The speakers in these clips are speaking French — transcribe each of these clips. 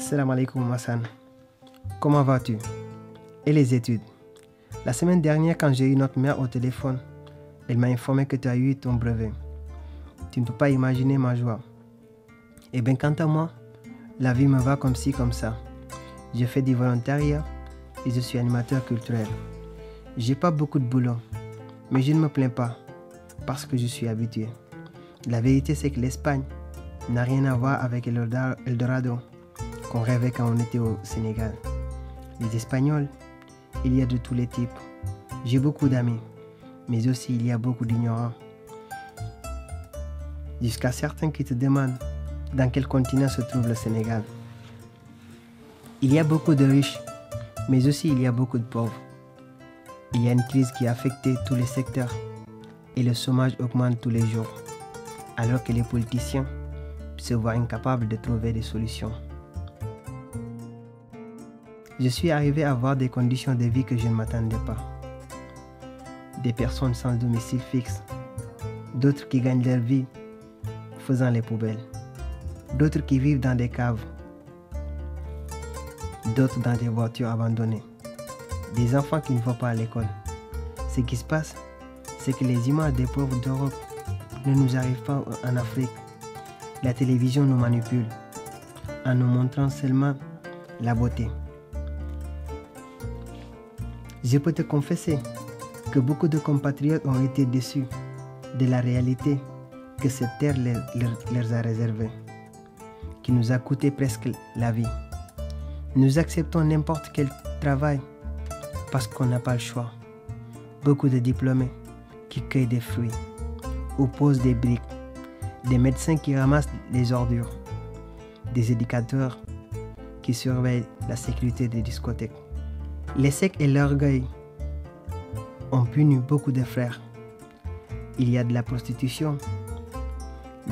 Assalamu alaikum Hassan. Comment vas-tu? Et les études? La semaine dernière, quand j'ai eu notre mère au téléphone, elle m'a informé que tu as eu ton brevet. Tu ne peux pas imaginer ma joie. Et bien quant à moi, la vie me va comme ci, comme ça. Je fais du volontariat et je suis animateur culturel. J'ai pas beaucoup de boulot, mais je ne me plains pas parce que je suis habitué. La vérité, c'est que l'Espagne n'a rien à voir avec Eldorado qu'on rêvait quand on était au Sénégal. Les Espagnols, il y a de tous les types. J'ai beaucoup d'amis, mais aussi il y a beaucoup d'ignorants. Jusqu'à certains qui te demandent dans quel continent se trouve le Sénégal. Il y a beaucoup de riches, mais aussi il y a beaucoup de pauvres. Il y a une crise qui a affecté tous les secteurs et le chômage augmente tous les jours, alors que les politiciens se voient incapables de trouver des solutions. Je suis arrivé à voir des conditions de vie que je ne m'attendais pas. Des personnes sans domicile fixe, d'autres qui gagnent leur vie faisant les poubelles, d'autres qui vivent dans des caves, d'autres dans des voitures abandonnées, des enfants qui ne vont pas à l'école. Ce qui se passe, c'est que les images des pauvres d'Europe ne nous arrivent pas en Afrique. La télévision nous manipule en nous montrant seulement la beauté. Je peux te confesser que beaucoup de compatriotes ont été déçus de la réalité que cette terre leur a réservée, qui nous a coûté presque la vie. Nous acceptons n'importe quel travail parce qu'on n'a pas le choix. Beaucoup de diplômés qui cueillent des fruits ou posent des briques, des médecins qui ramassent les ordures, des éducateurs qui surveillent la sécurité des discothèques. Les secs et l'orgueil ont puni beaucoup de frères. Il y a de la prostitution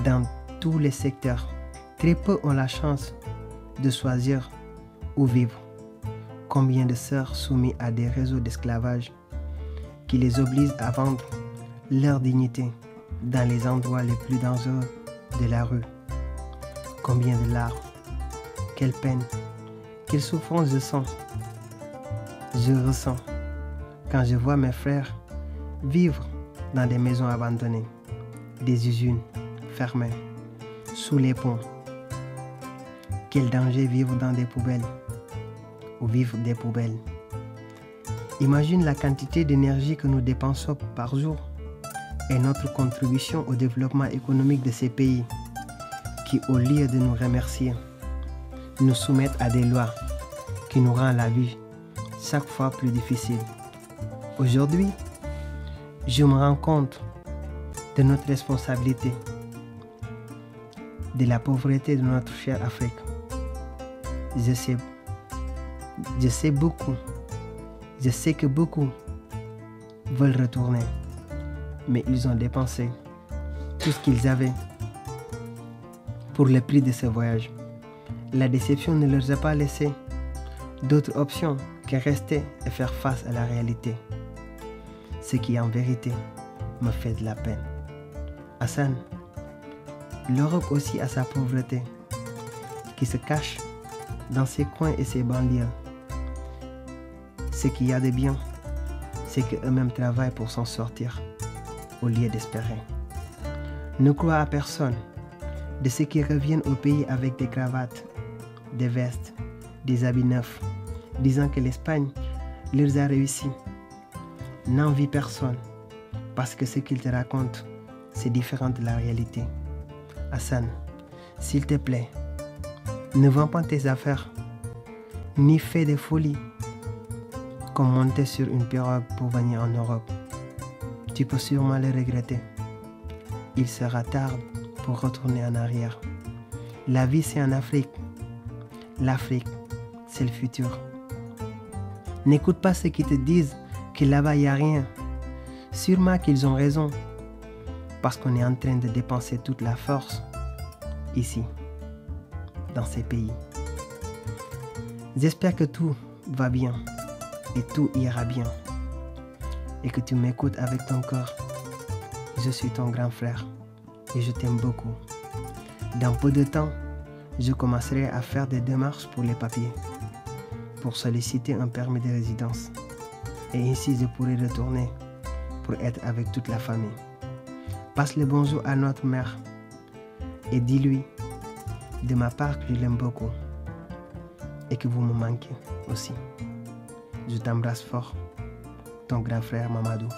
dans tous les secteurs. Très peu ont la chance de choisir où vivre. Combien de sœurs soumises à des réseaux d'esclavage qui les obligent à vendre leur dignité dans les endroits les plus dangereux de la rue. Combien de larmes, quelle peine, quelle souffrance je ressens quand je vois mes frères vivre dans des maisons abandonnées, des usines fermées, sous les ponts. Quel danger vivre dans des poubelles ou vivre des poubelles. Imagine la quantité d'énergie que nous dépensons par jour et notre contribution au développement économique de ces pays qui, au lieu de nous remercier, nous soumettent à des lois qui nous rendent la vie chaque fois plus difficile. Aujourd'hui, je me rends compte de notre responsabilité, de la pauvreté de notre chère Afrique. Je sais que beaucoup veulent retourner, mais ils ont dépensé tout ce qu'ils avaient pour le prix de ce voyage. La déception ne leur a pas laissé d'autres options que rester et faire face à la réalité. Ce qui en vérité me fait de la peine. Hassan, l'Europe aussi a sa pauvreté qui se cache dans ses coins et ses banlieues. Ce qu'il y a de bien, c'est qu'eux-mêmes travaillent pour s'en sortir au lieu d'espérer. Ne crois à personne de ceux qui reviennent au pays avec des cravates, des vestes, des habits neufs, disant que l'Espagne leur a réussi. N'envie personne, parce que ce qu'ils te racontent, c'est différent de la réalité. Hassan, s'il te plaît, ne vends pas tes affaires, ni fais des folies, comme monter sur une pirogue pour venir en Europe. Tu peux sûrement le regretter. Il sera tard pour retourner en arrière. La vie, c'est en Afrique. L'Afrique, c'est le futur. N'écoute pas ceux qui te disent que là-bas, il n'y a rien. Sûrement qu'ils ont raison, parce qu'on est en train de dépenser toute la force ici, dans ces pays. J'espère que tout va bien et tout ira bien et que tu m'écoutes avec ton cœur. Je suis ton grand frère et je t'aime beaucoup. Dans peu de temps, je commencerai à faire des démarches pour les papiers, pour solliciter un permis de résidence. Et ainsi, je pourrai retourner pour être avec toute la famille. Passe le bonjour à notre mère et dis-lui de ma part que je l'aime beaucoup et que vous me manquez aussi. Je t'embrasse fort, ton grand frère Mamadou.